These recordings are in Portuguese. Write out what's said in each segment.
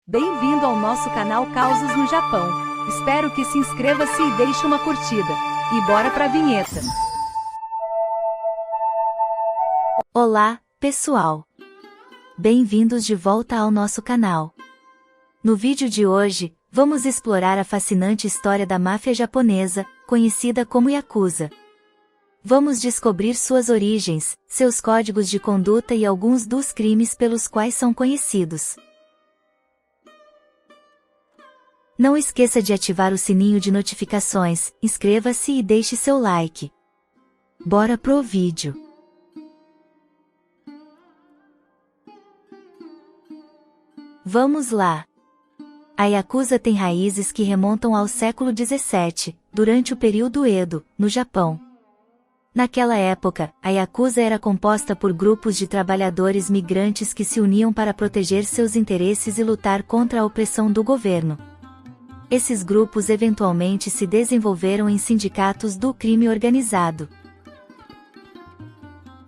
Bem-vindo ao nosso canal Causos no Japão. Espero que se inscreva-se e deixe uma curtida. E bora pra vinheta. Olá, pessoal! Bem-vindos de volta ao nosso canal. No vídeo de hoje, vamos explorar a fascinante história da máfia japonesa, conhecida como Yakuza. Vamos descobrir suas origens, seus códigos de conduta e alguns dos crimes pelos quais são conhecidos. Não esqueça de ativar o sininho de notificações, inscreva-se e deixe seu like. Bora pro vídeo. Vamos lá! A Yakuza tem raízes que remontam ao século XVII, durante o período Edo, no Japão. Naquela época, a Yakuza era composta por grupos de trabalhadores migrantes que se uniam para proteger seus interesses e lutar contra a opressão do governo. Esses grupos eventualmente se desenvolveram em sindicatos do crime organizado.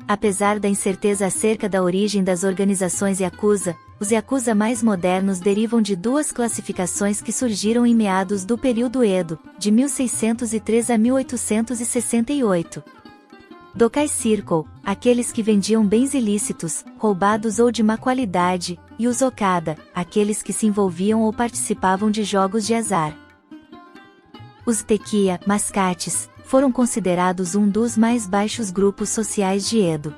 Apesar da incerteza acerca da origem das organizações Yakuza, os Yakuza mais modernos derivam de duas classificações que surgiram em meados do período Edo, de 1603 a 1868. Dokai Circle, aqueles que vendiam bens ilícitos, roubados ou de má qualidade, e os Okada, aqueles que se envolviam ou participavam de jogos de azar. Os Tekiya, mascates, foram considerados um dos mais baixos grupos sociais de Edo.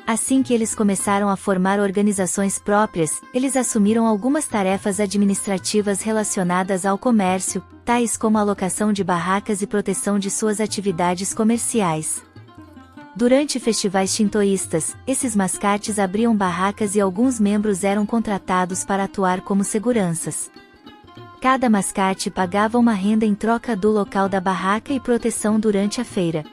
Assim que eles começaram a formar organizações próprias, eles assumiram algumas tarefas administrativas relacionadas ao comércio, tais como a alocação de barracas e proteção de suas atividades comerciais. Durante festivais shintoístas, esses mascates abriam barracas e alguns membros eram contratados para atuar como seguranças. Cada mascate pagava uma renda em troca do local da barraca e proteção durante a feira.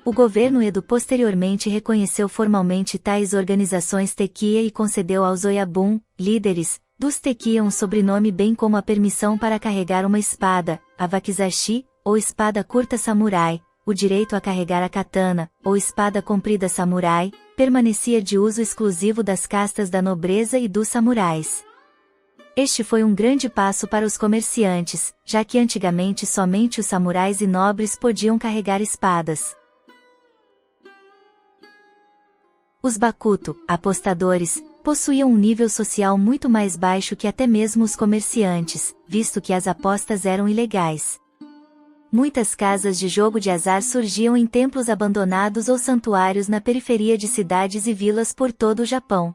O governo Edo posteriormente reconheceu formalmente tais organizações Tekiya e concedeu aos Oyabun, líderes, dos Tekiya um sobrenome bem como a permissão para carregar uma espada, a wakizashi, ou espada curta samurai. O direito a carregar a katana, ou espada comprida samurai, permanecia de uso exclusivo das castas da nobreza e dos samurais. Este foi um grande passo para os comerciantes, já que antigamente somente os samurais e nobres podiam carregar espadas. Os Bakuto, apostadores, possuíam um nível social muito mais baixo que até mesmo os comerciantes, visto que as apostas eram ilegais. Muitas casas de jogo de azar surgiam em templos abandonados ou santuários na periferia de cidades e vilas por todo o Japão.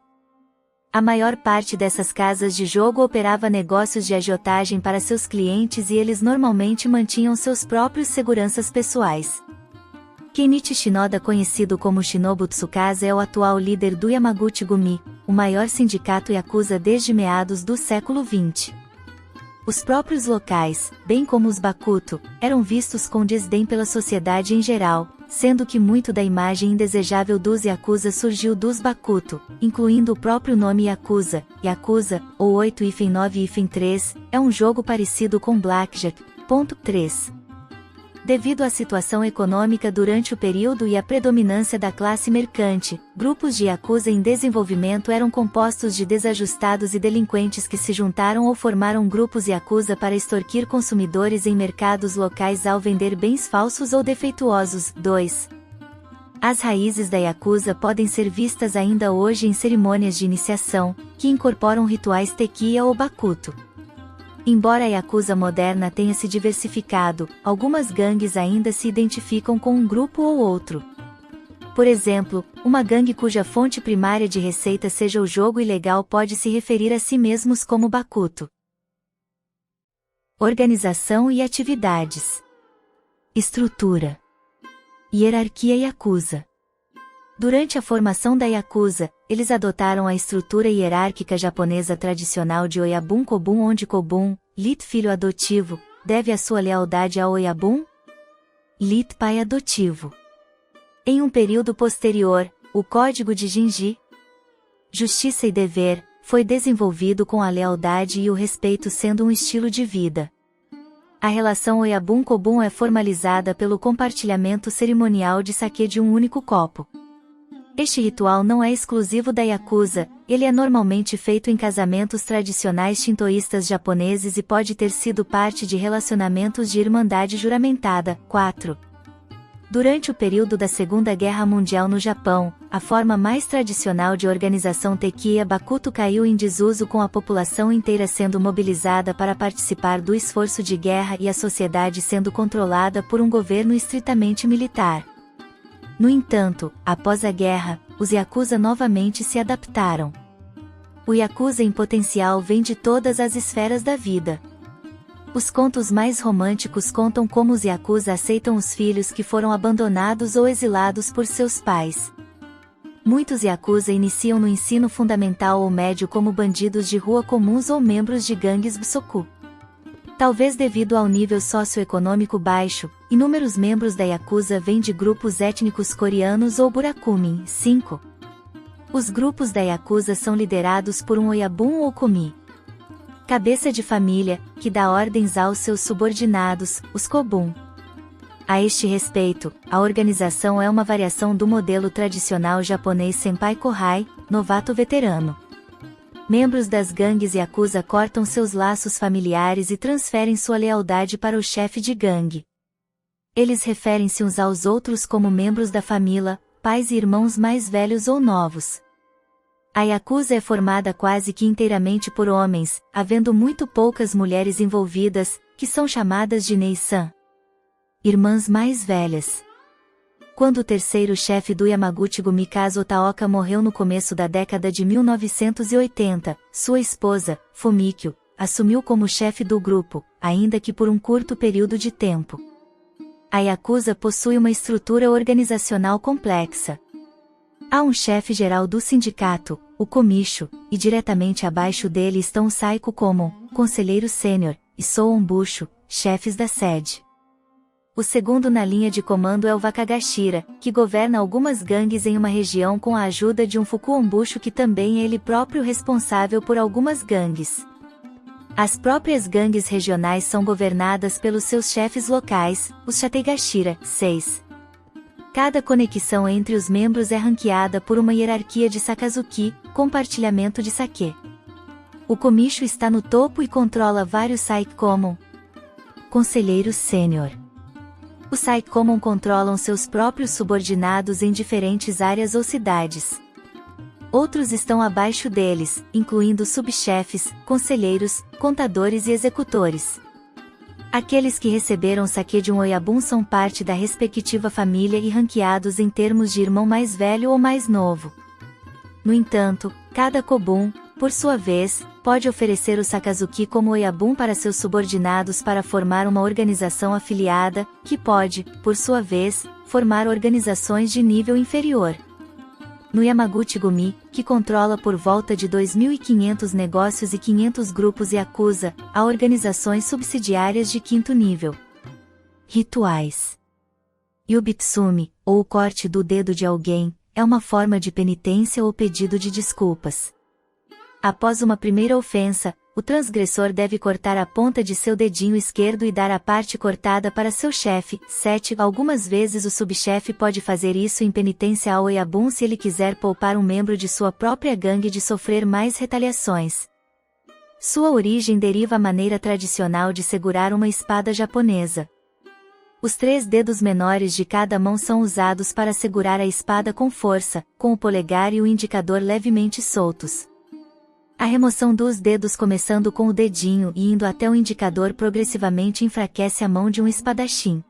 A maior parte dessas casas de jogo operava negócios de agiotagem para seus clientes e eles normalmente mantinham seus próprios seguranças pessoais. Kenichi Shinoda, conhecido como Shinobu Tsukasa, é o atual líder do Yamaguchi-gumi, o maior sindicato Yakuza desde meados do século XX. Os próprios locais, bem como os Bakuto, eram vistos com desdém pela sociedade em geral, sendo que muito da imagem indesejável dos Yakuza surgiu dos Bakuto, incluindo o próprio nome Yakuza. Yakuza, ou 8-9-3, é um jogo parecido com Blackjack. 3. Devido à situação econômica durante o período e à predominância da classe mercante, grupos de Yakuza em desenvolvimento eram compostos de desajustados e delinquentes que se juntaram ou formaram grupos Yakuza para extorquir consumidores em mercados locais ao vender bens falsos ou defeituosos. 2. As raízes da Yakuza podem ser vistas ainda hoje em cerimônias de iniciação, que incorporam rituais Tekiya ou Bakuto. Embora a Yakuza moderna tenha se diversificado, algumas gangues ainda se identificam com um grupo ou outro. Por exemplo, uma gangue cuja fonte primária de receita seja o jogo ilegal pode se referir a si mesmos como Bakuto. Organização e atividades. Estrutura. Hierarquia Yakuza. Durante a formação da Yakuza, eles adotaram a estrutura hierárquica japonesa tradicional de Oyabun Kobun, onde Kobun, Lit filho adotivo, deve a sua lealdade ao Oyabun, Lit pai adotivo. Em um período posterior, o Código de Jinji, Justiça e Dever, foi desenvolvido com a lealdade e o respeito sendo um estilo de vida. A relação Oyabun Kobun é formalizada pelo compartilhamento cerimonial de sake de um único copo. Este ritual não é exclusivo da Yakuza, ele é normalmente feito em casamentos tradicionais shintoístas japoneses e pode ter sido parte de relacionamentos de irmandade juramentada. 4. Durante o período da Segunda Guerra Mundial no Japão, a forma mais tradicional de organização Tekiya Bakuto caiu em desuso, com a população inteira sendo mobilizada para participar do esforço de guerra e a sociedade sendo controlada por um governo estritamente militar. No entanto, após a guerra, os Yakuza novamente se adaptaram. O Yakuza em potencial vem de todas as esferas da vida. Os contos mais românticos contam como os Yakuza aceitam os filhos que foram abandonados ou exilados por seus pais. Muitos Yakuza iniciam no ensino fundamental ou médio como bandidos de rua comuns ou membros de gangues Busoku. Talvez devido ao nível socioeconômico baixo, inúmeros membros da Yakuza vêm de grupos étnicos coreanos ou burakumin. 5. Os grupos da Yakuza são liderados por um Oyabun ou Komi, cabeça de família, que dá ordens aos seus subordinados, os Kobun. A este respeito, a organização é uma variação do modelo tradicional japonês Senpai Kohai, novato veterano. Membros das gangues Yakuza cortam seus laços familiares e transferem sua lealdade para o chefe de gangue. Eles referem-se uns aos outros como membros da família, pais e irmãos mais velhos ou novos. A Yakuza é formada quase que inteiramente por homens, havendo muito poucas mulheres envolvidas, que são chamadas de Nei-san, irmãs mais velhas. Quando o terceiro chefe do Yamaguchi-gumi Kazu Taoka morreu no começo da década de 1980, sua esposa, Fumikyo, assumiu como chefe do grupo, ainda que por um curto período de tempo. A Yakuza possui uma estrutura organizacional complexa. Há um chefe geral do sindicato, o Komisho, e diretamente abaixo dele estão o Saiko Common, conselheiro sênior, e Soon Busho, chefes da sede. O segundo na linha de comando é o Wakagashira, que governa algumas gangues em uma região com a ajuda de um Fukuonbusho que também é ele próprio responsável por algumas gangues. As próprias gangues regionais são governadas pelos seus chefes locais, os Shateigashira. 6. Cada conexão entre os membros é ranqueada por uma hierarquia de Sakazuki, compartilhamento de sake. O Komisho está no topo e controla vários Saikommon, conselheiros sênior. Os Saikommon controlam seus próprios subordinados em diferentes áreas ou cidades. Outros estão abaixo deles, incluindo subchefes, conselheiros, contadores e executores. Aqueles que receberam saque de um Oyabun são parte da respectiva família e ranqueados em termos de irmão mais velho ou mais novo. No entanto, cada Kobun, por sua vez, pode oferecer o Sakazuki como Oyabun para seus subordinados para formar uma organização afiliada, que pode, por sua vez, formar organizações de nível inferior. No Yamaguchi-gumi, que controla por volta de 2.500 negócios e 500 grupos Yakuza, há organizações subsidiárias de quinto nível. Rituais. Yubitsumi, ou o corte do dedo de alguém, é uma forma de penitência ou pedido de desculpas. Após uma primeira ofensa, o transgressor deve cortar a ponta de seu dedinho esquerdo e dar a parte cortada para seu chefe. 7. Algumas vezes o subchefe pode fazer isso em penitência ao Oyabun se ele quiser poupar um membro de sua própria gangue de sofrer mais retaliações. Sua origem deriva a maneira tradicional de segurar uma espada japonesa. Os 3 dedos menores de cada mão são usados para segurar a espada com força, com o polegar e o indicador levemente soltos. A remoção dos dedos começando com o dedinho e indo até o indicador progressivamente enfraquece a mão de um espadachim.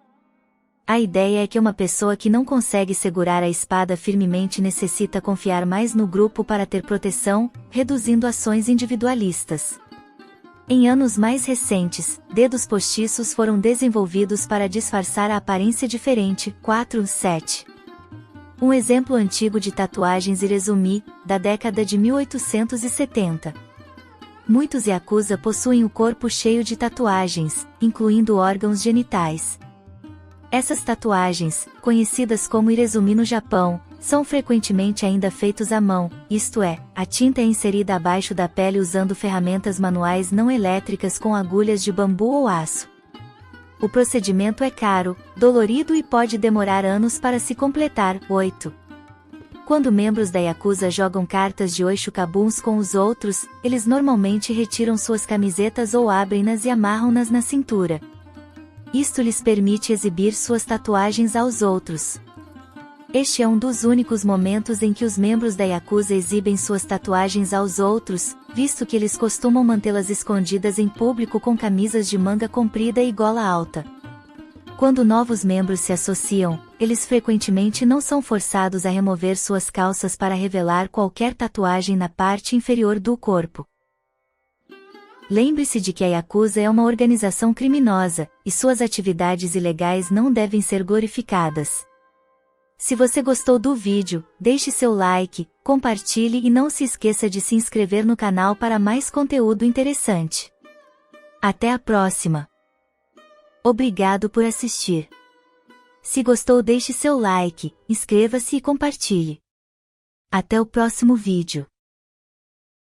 A ideia é que uma pessoa que não consegue segurar a espada firmemente necessita confiar mais no grupo para ter proteção, reduzindo ações individualistas. Em anos mais recentes, dedos postiços foram desenvolvidos para disfarçar a aparência diferente. 4. 7. Um exemplo antigo de tatuagens irezumi, da década de 1870. Muitos Yakuza possuem o corpo cheio de tatuagens, incluindo órgãos genitais. Essas tatuagens, conhecidas como irezumi no Japão, são frequentemente ainda feitos à mão, isto é, a tinta é inserida abaixo da pele usando ferramentas manuais não elétricas com agulhas de bambu ou aço. O procedimento é caro, dolorido e pode demorar anos para se completar. 8. Quando membros da Yakuza jogam cartas de oishukabuns com os outros, eles normalmente retiram suas camisetas ou abrem-nas e amarram-nas na cintura. Isto lhes permite exibir suas tatuagens aos outros. Este é um dos únicos momentos em que os membros da Yakuza exibem suas tatuagens aos outros, visto que eles costumam mantê-las escondidas em público com camisas de manga comprida e gola alta. Quando novos membros se associam, eles frequentemente não são forçados a remover suas calças para revelar qualquer tatuagem na parte inferior do corpo. Lembre-se de que a Yakuza é uma organização criminosa, e suas atividades ilegais não devem ser glorificadas. Se você gostou do vídeo, deixe seu like, compartilhe e não se esqueça de se inscrever no canal para mais conteúdo interessante. Até a próxima! Obrigado por assistir. Se gostou, deixe seu like, inscreva-se e compartilhe. Até o próximo vídeo.